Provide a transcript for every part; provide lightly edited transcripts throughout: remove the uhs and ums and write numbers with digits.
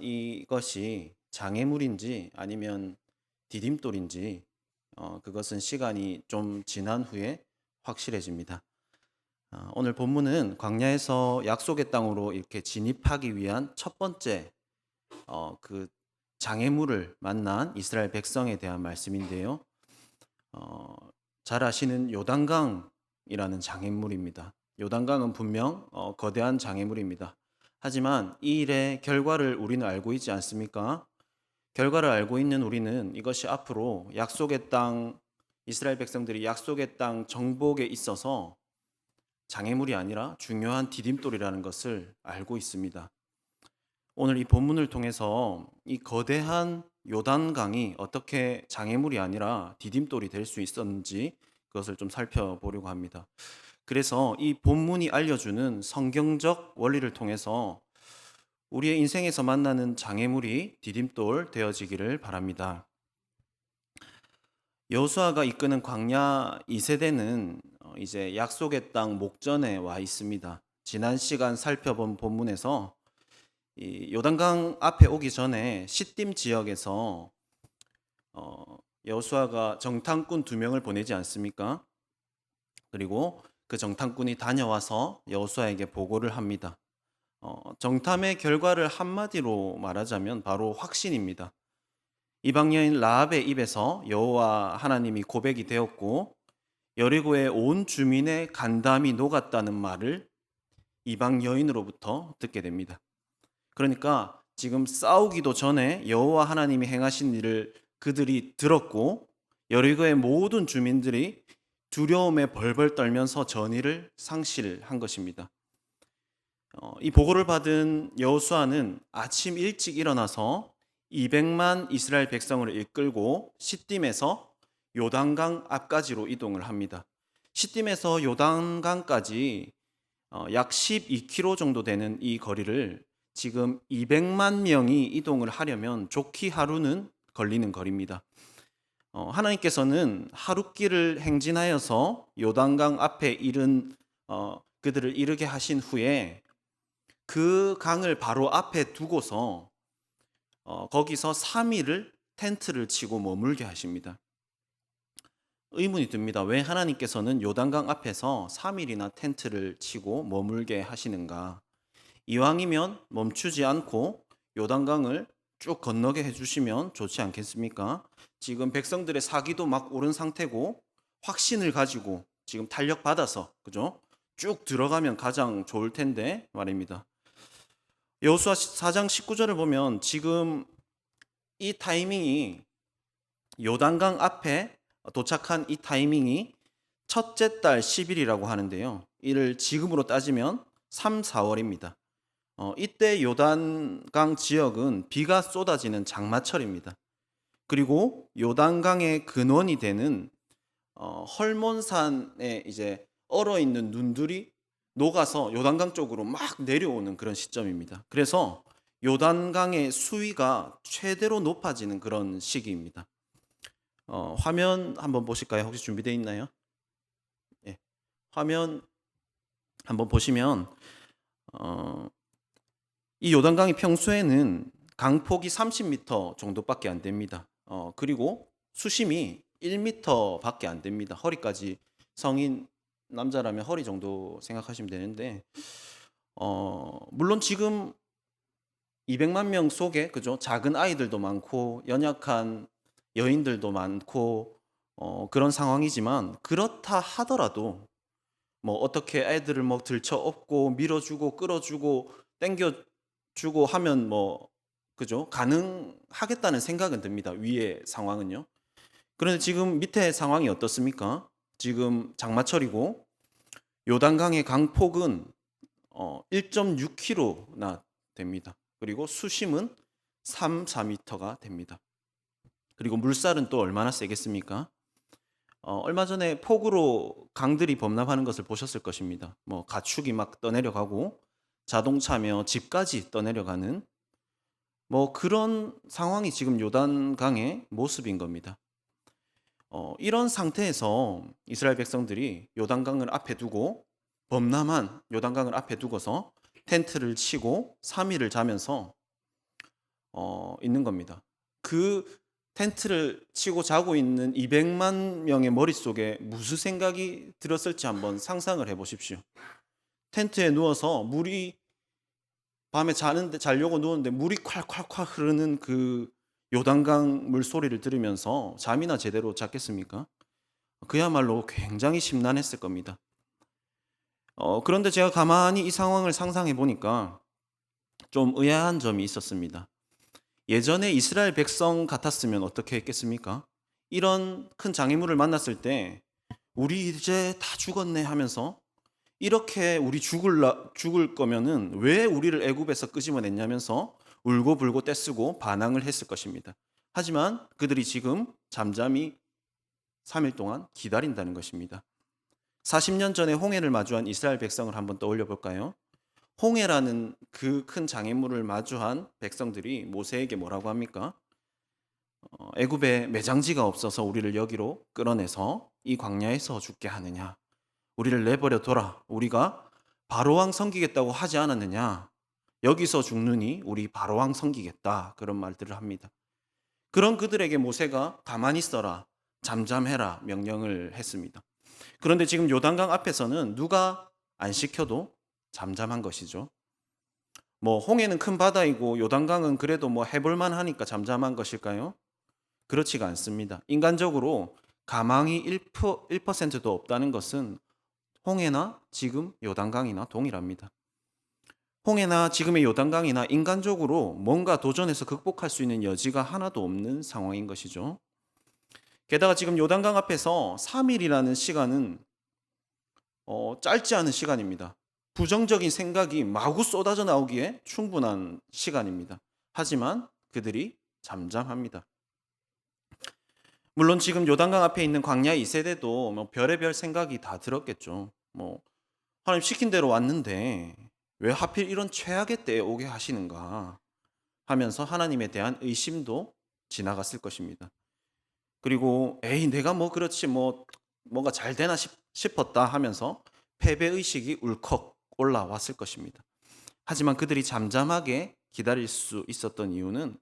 이것이 장애물인지 아니면 디딤돌인지 그것은 시간이 좀 지난 후에 확실해집니다. 오늘 본문은 광야에서 약속의 땅으로 이렇게 진입하기 위한 첫 번째 그 장애물을 만난 이스라엘 백성에 대한 말씀인데요. 어, 잘 아시는 요단강이라는 장애물입니다. 요단강은 분명 거대한 장애물입니다. 하지만 이 일의 결과를 우리는 알고 있지 않습니까? 결과를 알고 있는 우리는 이것이 앞으로 약속의 땅, 이스라엘 백성들이 약속의 땅 정복에 있어서 장애물이 아니라 중요한 디딤돌이라는 것을 알고 있습니다. 오늘 이 본문을 통해서 이 거대한 요단강이 어떻게 장애물이 아니라 디딤돌이 될 수 있었는지 그것을 좀 살펴보려고 합니다. 그래서 이 본문이 알려주는 성경적 원리를 통해서 우리의 인생에서 만나는 장애물이 디딤돌 되어지기를 바랍니다. 여호수아가 이끄는 광야 2세대는 이제 약속의 땅 목전에 와 있습니다. 지난 시간 살펴본 본문에서 이 요단강 앞에 오기 전에 시딤 지역에서 여호수아가 정탐꾼 2명을 보내지 않습니까? 그리고 그 정탐꾼이 다녀와서 여호수아에게 보고를 합니다. 정탐의 결과를 한마디로 말하자면 바로 확신입니다. 이방 여인 라합의 입에서 여호와 하나님이 고백이 되었고 여리고의 온 주민의 간담이 녹았다는 말을 이방 여인으로부터 듣게 됩니다. 그러니까 지금 싸우기도 전에 여호와 하나님이 행하신 일을 그들이 들었고 여리고의 모든 주민들이 두려움에 벌벌 떨면서 전의를 상실한 것입니다. 이 보고를 받은 여호수아는 아침 일찍 일어나서 200만 이스라엘 백성을 이끌고 시딤에서 요단강 앞까지로 이동을 합니다. 시딤에서 요단강까지 약 12km 정도 되는 이 거리를 지금 200만 명이 이동을 하려면 좋기 하루는 걸리는 거리입니다. 하나님께서는 하룻길을 행진하여서 요단강 앞에 이른 그들을 이르게 하신 후에 그 강을 바로 앞에 두고서 거기서 3일을 텐트를 치고 머물게 하십니다. 의문이 듭니다. 왜 하나님께서는 요단강 앞에서 3일이나 텐트를 치고 머물게 하시는가? 이왕이면 멈추지 않고 요단강을 쭉 건너게 해주시면 좋지 않겠습니까? 지금 백성들의 사기도 막 오른 상태고 확신을 가지고 지금 탄력 받아서 그죠? 쭉 들어가면 가장 좋을 텐데 말입니다. 여호수아 4장 19절을 보면 지금 이 타이밍이 요단강 앞에 도착한 이 타이밍이 첫째 달 10일이라고 하는데요. 이를 지금으로 따지면 3, 4월입니다. 이때 요단강 지역은 비가 쏟아지는 장마철입니다. 그리고 요단강의 근원이 되는 헐몬산에 이제 얼어 있는 눈들이 녹아서 요단강 쪽으로 막 내려오는 그런 시점입니다. 그래서 요단강의 수위가 최대로 높아지는 그런 시기입니다. 화면 한번 보실까요? 혹시 준비되어 있나요? 예. 화면 한번 보시면 어, 이 요단강이 평소에는 강폭이 30m 정도밖에 안 됩니다. 그리고 수심이 1m밖에 안 됩니다. 허리까지 성인 남자라면 허리 정도 생각하시면 되는데 물론 지금 200만 명 속에 그죠? 작은 아이들도 많고 연약한 여인들도 많고 그런 상황이지만 그렇다 하더라도 뭐 어떻게 애들을 뭐 들쳐 업고 밀어주고 끌어주고 땡겨주고 하면 뭐 그죠? 가능하겠다는 생각은 듭니다. 위의 상황은요. 그런데 지금 밑에 상황이 어떻습니까? 지금 장마철이고 요단강의 강폭은 1.6km나 됩니다. 그리고 수심은 3, 4m가 됩니다. 그리고 물살은 또 얼마나 세겠습니까? 얼마 전에 폭우로 강들이 범람하는 것을 보셨을 것입니다. 뭐 가축이 막 떠내려가고 자동차며 집까지 떠내려가는 뭐 그런 상황이 지금 요단강의 모습인 겁니다. 이런 상태에서 이스라엘 백성들이 요단강을 앞에 두고 범람한 요단강을 앞에 두고서 텐트를 치고 3일을 자면서 있는 겁니다. 그 텐트를 치고 자고 있는 200만 명의 머릿속에 무슨 생각이 들었을지 한번 상상을 해 보십시오. 텐트에 누워서 물이 밤에 자려고 누웠는데 물이 콸콸콸 흐르는 그 요단강 물소리를 들으면서 잠이나 제대로 잤겠습니까? 그야말로 굉장히 심란했을 겁니다. 그런데 제가 가만히 이 상황을 상상해 보니까 좀 의아한 점이 있었습니다. 예전에 이스라엘 백성 같았으면 어떻게 했겠습니까? 이런 큰 장애물을 만났을 때 우리 이제 다 죽었네 하면서 이렇게 우리 죽을 거면은 왜 우리를 애굽에서 끄집어냈냐면서 울고불고 떼쓰고 반항을 했을 것입니다. 하지만 그들이 지금 잠잠히 3일 동안 기다린다는 것입니다. 40년 전에 홍해를 마주한 이스라엘 백성을 한번 떠올려 볼까요? 홍해라는 그 큰 장애물을 마주한 백성들이 모세에게 뭐라고 합니까? 애굽에 매장지가 없어서 우리를 여기로 끌어내서 이 광야에서 죽게 하느냐? 우리를 내버려 둬라. 우리가 바로왕 섬기겠다고 하지 않았느냐? 여기서 죽느니 우리 바로왕 섬기겠다. 그런 말들을 합니다. 그런 그들에게 모세가 가만히 있어라, 잠잠해라 명령을 했습니다. 그런데 지금 요단강 앞에서는 누가 안 시켜도 잠잠한 것이죠. 홍해는 큰 바다이고 요단강은 그래도 해볼만 하니까 잠잠한 것일까요? 그렇지가 않습니다. 인간적으로 가망이 1%도 없다는 것은 홍해나 지금 요단강이나 동일합니다. 홍해나 지금의 요단강이나 인간적으로 뭔가 도전해서 극복할 수 있는 여지가 하나도 없는 상황인 것이죠. 게다가 지금 요단강 앞에서 3일이라는 시간은 짧지 않은 시간입니다. 부정적인 생각이 마구 쏟아져 나오기에 충분한 시간입니다. 하지만 그들이 잠잠합니다. 물론 지금 요단강 앞에 있는 광야 2세대도 별의별 생각이 다 들었겠죠. 하나님 시킨 대로 왔는데 왜 하필 이런 최악의 때에 오게 하시는가 하면서 하나님에 대한 의심도 지나갔을 것입니다. 그리고 에이 내가 그렇지 뭔가 잘 되나 싶었다 하면서 패배의식이 울컥 올라왔을 것입니다. 하지만 그들이 잠잠하게 기다릴 수 있었던 이유는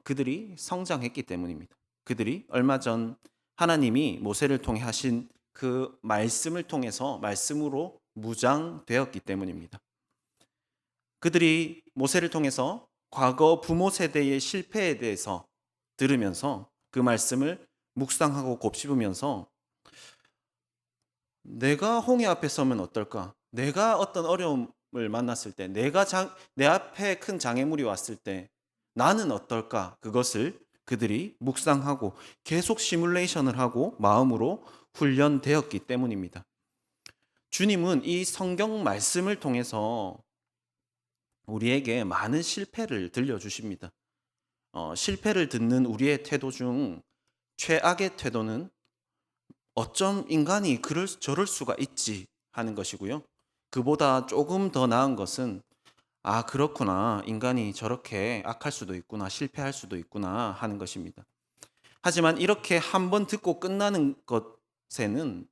그들이 성장했기 때문입니다. 그들이 얼마 전 하나님이 모세를 통해 하신 그 말씀을 통해서 말씀으로 무장되었기 때문입니다. 그들이 모세를 통해서 과거 부모 세대의 실패에 대해서 들으면서 그 말씀을 묵상하고 곱씹으면서 내가 홍해 앞에 서면 어떨까? 내가 어떤 어려움을 만났을 때, 내 앞에 큰 장애물이 왔을 때 나는 어떨까? 그것을 그들이 묵상하고 계속 시뮬레이션을 하고 마음으로 훈련되었기 때문입니다. 주님은 이 성경 말씀을 통해서 우리에게 많은 실패를 들려주십니다. 실패를 듣는 우리의 태도 중 최악의 태도는 어쩜 인간이 저럴 수가 있지 하는 것이고요. 그보다 조금 더 나은 것은 아, 그렇구나. 인간이 저렇게 악할 수도 있구나. 실패할 수도 있구나 하는 것입니다. 하지만 이렇게 한 번 듣고 끝나는 것에는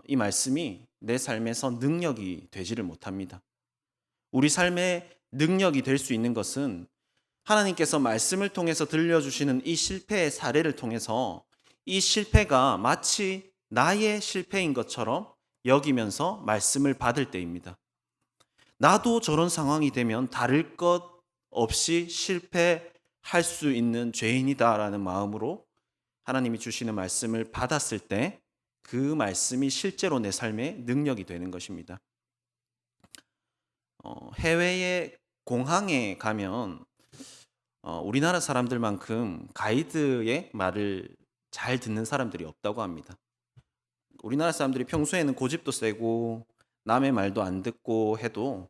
이 말씀이 내 삶에서 능력이 되지를 못합니다. 우리 삶의 능력이 될 수 있는 것은 하나님께서 말씀을 통해서 들려주시는 이 실패의 사례를 통해서 이 실패가 마치 나의 실패인 것처럼 여기면서 말씀을 받을 때입니다. 나도 저런 상황이 되면 다를 것 없이 실패할 수 있는 죄인이다라는 마음으로 하나님이 주시는 말씀을 받았을 때 그 말씀이 실제로 내 삶의 능력이 되는 것입니다. 해외의 공항에 가면 우리나라 사람들만큼 가이드의 말을 잘 듣는 사람들이 없다고 합니다. 우리나라 사람들이 평소에는 고집도 세고 남의 말도 안 듣고 해도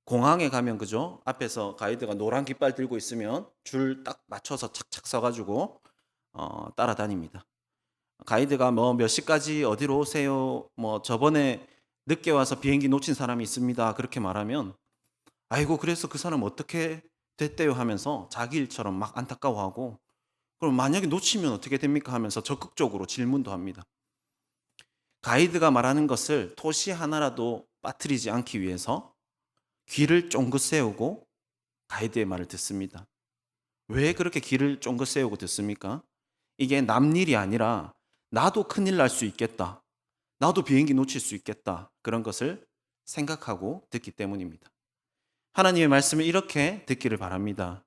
공항에 가면 그죠? 앞에서 가이드가 노란 깃발 들고 있으면 줄 딱 맞춰서 착착 서가지고 따라다닙니다. 가이드가 몇 시까지 어디로 오세요? 저번에 늦게 와서 비행기 놓친 사람이 있습니다. 그렇게 말하면 아이고 그래서 그 사람 어떻게 됐대요 하면서 자기 일처럼 막 안타까워하고 그럼 만약에 놓치면 어떻게 됩니까 하면서 적극적으로 질문도 합니다. 가이드가 말하는 것을 토시 하나라도 빠뜨리지 않기 위해서 귀를 쫑긋 세우고 가이드의 말을 듣습니다. 왜 그렇게 길을 쫑긋 세우고 듣습니까? 이게 남 일이 아니라 나도 큰일 날 수 있겠다. 나도 비행기 놓칠 수 있겠다. 그런 것을 생각하고 듣기 때문입니다. 하나님의 말씀을 이렇게 듣기를 바랍니다.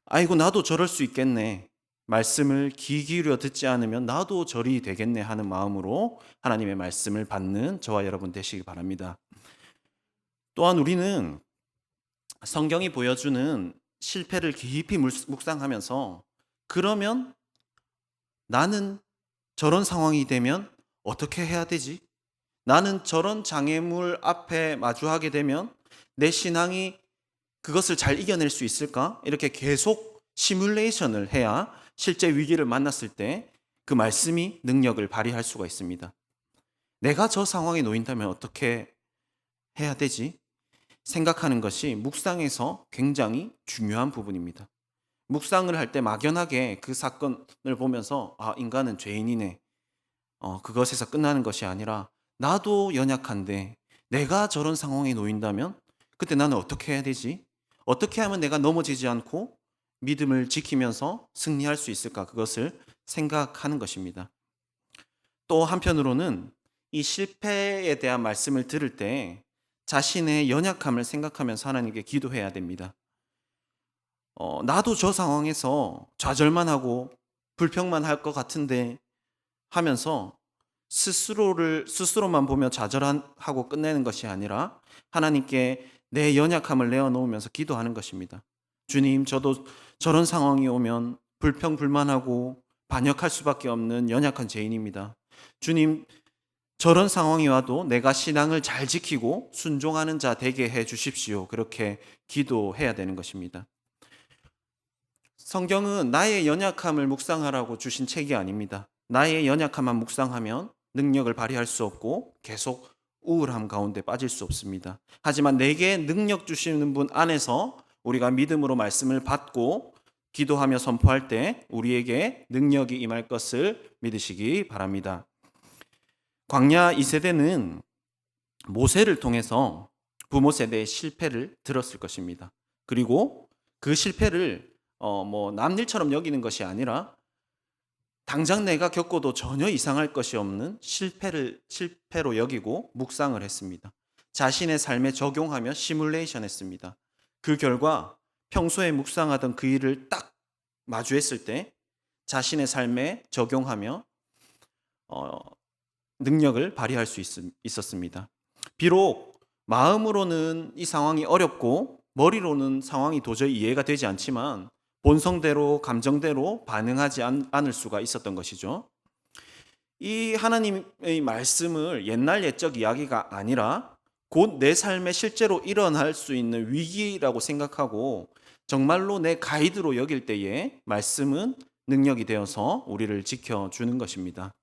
아이고, 나도 저럴 수 있겠네. 말씀을 귀 기울여 듣지 않으면 나도 저리 되겠네 하는 마음으로 하나님의 말씀을 받는 저와 여러분 되시기 바랍니다. 또한 우리는 성경이 보여주는 실패를 깊이 묵상하면서, 그러면 나는 저런 상황이 되면 어떻게 해야 되지? 나는 저런 장애물 앞에 마주하게 되면 내 신앙이 그것을 잘 이겨낼 수 있을까? 이렇게 계속 시뮬레이션을 해야 실제 위기를 만났을 때 그 말씀이 능력을 발휘할 수가 있습니다. 내가 저 상황에 놓인다면 어떻게 해야 되지? 생각하는 것이 묵상에서 굉장히 중요한 부분입니다. 묵상을 할 때 막연하게 그 사건을 보면서 인간은 죄인이네. 그것에서 끝나는 것이 아니라 나도 연약한데 내가 저런 상황에 놓인다면 그때 나는 어떻게 해야 되지? 어떻게 하면 내가 넘어지지 않고 믿음을 지키면서 승리할 수 있을까? 그것을 생각하는 것입니다. 또 한편으로는 이 실패에 대한 말씀을 들을 때 자신의 연약함을 생각하면서 하나님께 기도해야 됩니다. 나도 저 상황에서 좌절만 하고 불평만 할 것 같은데 하면서 스스로만 보며 좌절하고 끝내는 것이 아니라 하나님께 내 연약함을 내어놓으면서 기도하는 것입니다. 주님, 저도 저런 상황이 오면 불평불만하고 반역할 수밖에 없는 연약한 죄인입니다. 주님, 저런 상황이 와도 내가 신앙을 잘 지키고 순종하는 자 되게 해 주십시오. 그렇게 기도해야 되는 것입니다. 성경은 나의 연약함을 묵상하라고 주신 책이 아닙니다. 나의 연약함만 묵상하면 능력을 발휘할 수 없고 계속 우울함 가운데 빠질 수 없습니다. 하지만 내게 능력 주시는 분 안에서 우리가 믿음으로 말씀을 받고 기도하며 선포할 때 우리에게 능력이 임할 것을 믿으시기 바랍니다. 광야 2세대는 모세를 통해서 부모 세대의 실패를 들었을 것입니다. 그리고 그 실패를 남일처럼 여기는 것이 아니라 당장 내가 겪어도 전혀 이상할 것이 없는 실패로 여기고 묵상을 했습니다. 자신의 삶에 적용하며 시뮬레이션 했습니다. 그 결과 평소에 묵상하던 그 일을 딱 마주했을 때 자신의 삶에 적용하며 능력을 발휘할 수 있었습니다. 비록 마음으로는 이 상황이 어렵고 머리로는 상황이 도저히 이해가 되지 않지만 본성대로 감정대로 반응하지 않을 수가 있었던 것이죠. 이 하나님의 말씀을 옛날 옛적 이야기가 아니라 곧 내 삶에 실제로 일어날 수 있는 위기라고 생각하고 정말로 내 가이드로 여길 때에 말씀은 능력이 되어서 우리를 지켜주는 것입니다.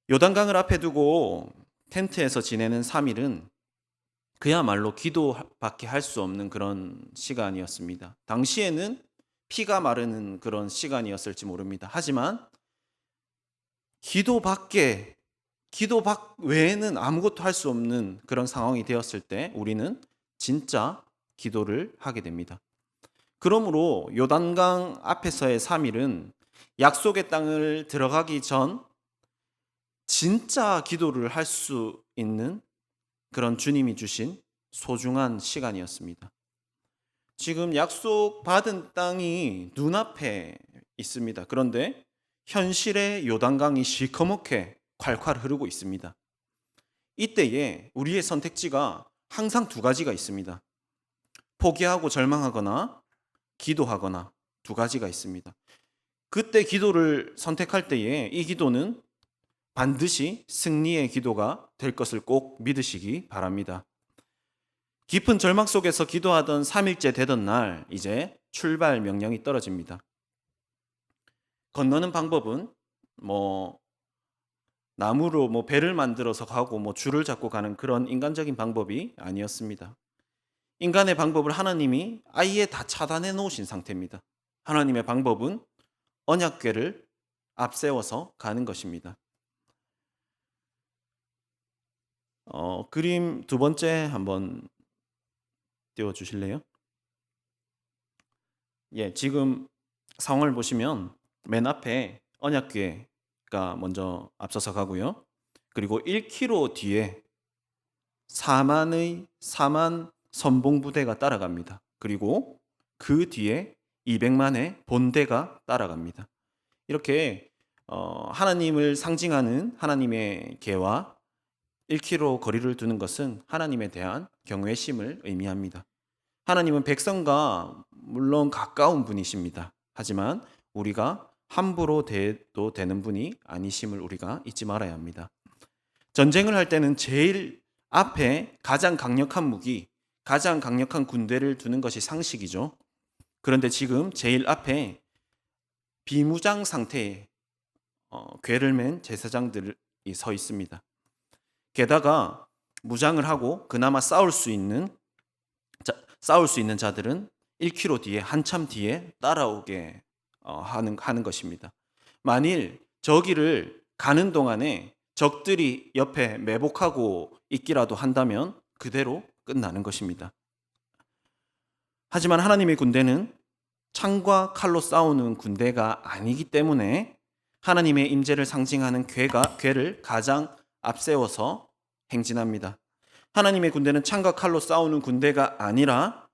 요단강을 앞에 두고 텐트에서 지내는 3일은 그야말로 기도밖에 할 수 없는 그런 시간이었습니다. 당시에는 피가 마르는 그런 시간이었을지 모릅니다. 하지만 기도 외에는 아무것도 할 수 없는 그런 상황이 되었을 때 우리는 진짜 기도를 하게 됩니다. 그러므로 요단강 앞에서의 3일은 약속의 땅을 들어가기 전 진짜 기도를 할 수 있는 그런 주님이 주신 소중한 시간이었습니다. 지금 약속받은 땅이 눈앞에 있습니다. 그런데 현실의 요단강이 시커멓게 콸콸 흐르고 있습니다. 이때에 우리의 선택지가 항상 두 가지가 있습니다. 포기하고 절망하거나 기도하거나 두 가지가 있습니다. 그때 기도를 선택할 때에 이 기도는 반드시 승리의 기도가 될 것을 꼭 믿으시기 바랍니다. 깊은 절망 속에서 기도하던 3일째 되던 날 이제 출발 명령이 떨어집니다. 건너는 방법은 나무로 배를 만들어서 가고 줄을 잡고 가는 그런 인간적인 방법이 아니었습니다. 인간의 방법을 하나님이 아예 다 차단해 놓으신 상태입니다. 하나님의 방법은 언약궤를 앞세워서 가는 것입니다. 그림 두 번째 한번 띄워주실래요? 지금 상황을 보시면 맨 앞에 언약궤가 먼저 앞서서 가고요. 그리고 1km 뒤에 4만 선봉부대가 따라갑니다. 그리고 그 뒤에 200만의 본대가 따라갑니다. 이렇게 하나님을 상징하는 하나님의 궤와 1km 거리를 두는 것은 하나님에 대한 경외심을 의미합니다. 하나님은 백성과 물론 가까운 분이십니다. 하지만 우리가 함부로 대도 되는 분이 아니심을 우리가 잊지 말아야 합니다. 전쟁을 할 때는 제일 앞에 가장 강력한 무기, 가장 강력한 군대를 두는 것이 상식이죠. 그런데 지금 제일 앞에 비무장 상태의 궤를 맨 제사장들이 서 있습니다. 게다가 무장을 하고 그나마 싸울 수 있는 자들은 1km 뒤에 한참 뒤에 따라오게 하는 것입니다. 만일 저기를 가는 동안에 적들이 옆에 매복하고 있기라도 한다면 그대로 끝나는 것입니다. 하지만 하나님의 군대는 창과 칼로 싸우는 군대가 아니기 때문에 하나님의 임재를 상징하는 궤를 가장 앞세워서 행진합니다. 하나님의 군대는 창과 칼로 싸우는 군대가 아니라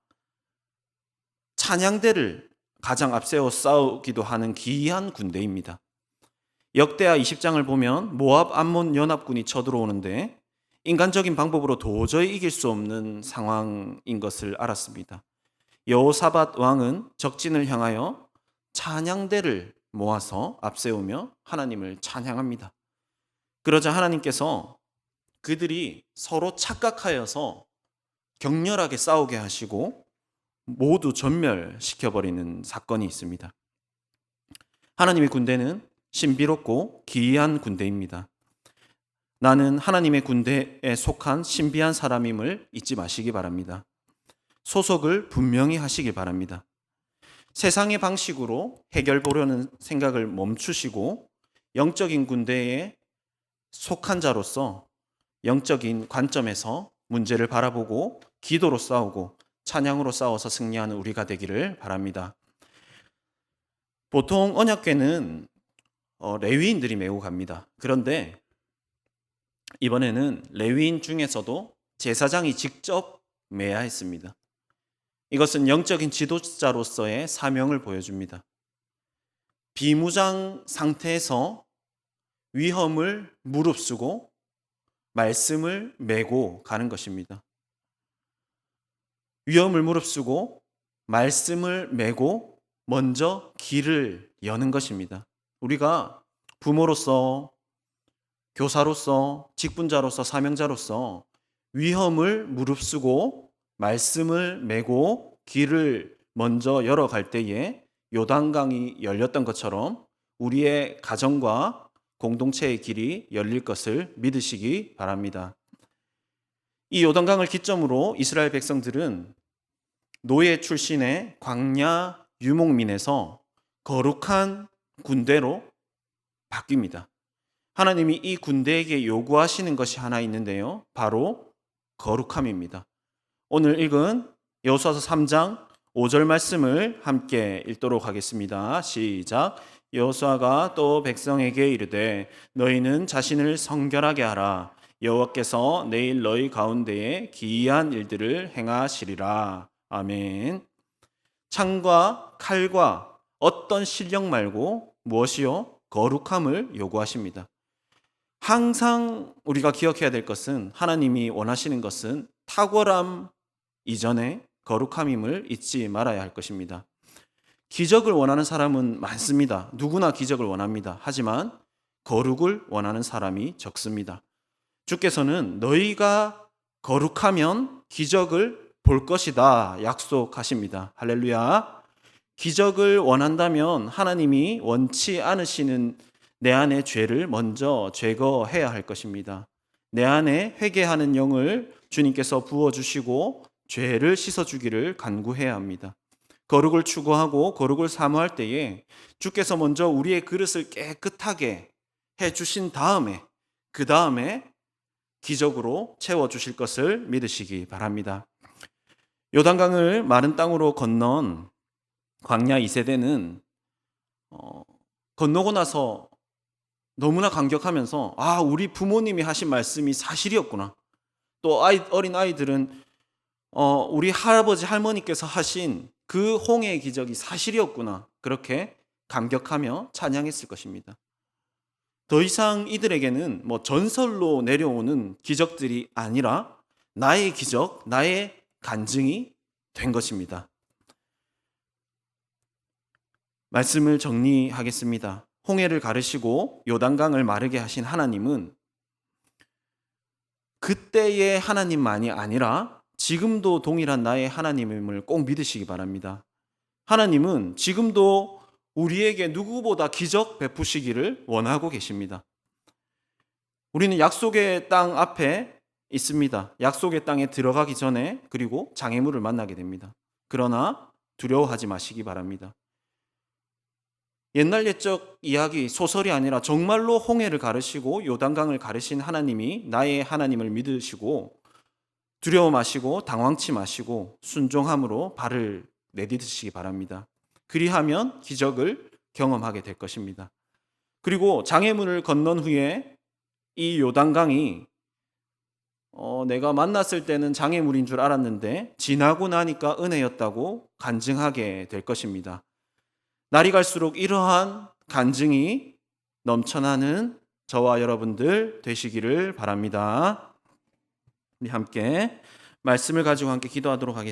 찬양대를 가장 앞세워 싸우기도 하는 기이한 군대입니다. 역대하 20장을 보면 모압 암몬 연합군이 쳐들어오는데 인간적인 방법으로 도저히 이길 수 없는 상황인 것을 알았습니다. 여호사밧 왕은 적진을 향하여 찬양대를 모아서 앞세우며 하나님을 찬양합니다. 그러자 하나님께서 그들이 서로 착각하여서 격렬하게 싸우게 하시고 모두 전멸시켜버리는 사건이 있습니다. 하나님의 군대는 신비롭고 기이한 군대입니다. 나는 하나님의 군대에 속한 신비한 사람임을 잊지 마시기 바랍니다. 소속을 분명히 하시길 바랍니다. 세상의 방식으로 해결 보려는 생각을 멈추시고 영적인 군대에 속한 자로서 영적인 관점에서 문제를 바라보고 기도로 싸우고 찬양으로 싸워서 승리하는 우리가 되기를 바랍니다. 보통 언약궤는 레위인들이 메고 갑니다. 그런데 이번에는 레위인 중에서도 제사장이 직접 메야 했습니다. 이것은 영적인 지도자로서의 사명을 보여줍니다. 비무장 상태에서 위험을 무릅쓰고 말씀을 메고 가는 것입니다. 위험을 무릅쓰고 말씀을 메고 먼저 길을 여는 것입니다. 우리가 부모로서, 교사로서, 직분자로서, 사명자로서 위험을 무릅쓰고 말씀을 메고 길을 먼저 열어갈 때에 요단강이 열렸던 것처럼 우리의 가정과 공동체의 길이 열릴 것을 믿으시기 바랍니다. 이 요단강을 기점으로 이스라엘 백성들은 노예 출신의 광야 유목민에서 거룩한 군대로 바뀝니다. 하나님이 이 군대에게 요구하시는 것이 하나 있는데요. 바로 거룩함입니다. 오늘 읽은 여호수아서 3장 5절 말씀을 함께 읽도록 하겠습니다. 시작. 여호수아가 또 백성에게 이르되 너희는 자신을 성결하게 하라. 여호와께서 내일 너희 가운데에 기이한 일들을 행하시리라. 아멘. 창과 칼과 어떤 실력 말고 무엇이요? 거룩함을 요구하십니다. 항상 우리가 기억해야 될 것은 하나님이 원하시는 것은 탁월함 이전에 거룩함임을 잊지 말아야 할 것입니다. 기적을 원하는 사람은 많습니다. 누구나 기적을 원합니다. 하지만 거룩을 원하는 사람이 적습니다. 주께서는 너희가 거룩하면 기적을 볼 것이다 약속하십니다. 할렐루야. 기적을 원한다면 하나님이 원치 않으시는 내 안의 죄를 먼저 제거해야 할 것입니다. 내 안에 회개하는 영을 주님께서 부어주시고 죄를 씻어주기를 간구해야 합니다. 거룩을 추구하고 거룩을 사모할 때에 주께서 먼저 우리의 그릇을 깨끗하게 해주신 다음에 그 다음에 기적으로 채워주실 것을 믿으시기 바랍니다. 요단강을 마른 땅으로 건넌 광야 2세대는 건너고 나서 너무나 감격하면서 우리 부모님이 하신 말씀이 사실이었구나. 또 어린 아이들은 우리 할아버지 할머니께서 하신 그 홍해의 기적이 사실이었구나. 그렇게 감격하며 찬양했을 것입니다. 더 이상 이들에게는 전설로 내려오는 기적들이 아니라 나의 기적, 나의 간증이 된 것입니다. 말씀을 정리하겠습니다. 홍해를 가르시고 요단강을 마르게 하신 하나님은 그때의 하나님만이 아니라 지금도 동일한 나의 하나님임을 꼭 믿으시기 바랍니다. 하나님은 지금도 우리에게 누구보다 기적 베푸시기를 원하고 계십니다. 우리는 약속의 땅 앞에 있습니다. 약속의 땅에 들어가기 전에 그리고 장애물을 만나게 됩니다. 그러나 두려워하지 마시기 바랍니다. 옛날 옛적 이야기, 소설이 아니라 정말로 홍해를 가르시고 요단강을 가르신 하나님이 나의 하나님을 믿으시고 두려워 마시고 당황치 마시고 순종함으로 발을 내디디시기 바랍니다. 그리하면 기적을 경험하게 될 것입니다. 그리고 장애물을 건넌 후에 이 요단강이 내가 만났을 때는 장애물인 줄 알았는데 지나고 나니까 은혜였다고 간증하게 될 것입니다. 날이 갈수록 이러한 간증이 넘쳐나는 저와 여러분들 되시기를 바랍니다. 우리 함께 말씀을 가지고 함께 기도하도록 하겠습니다.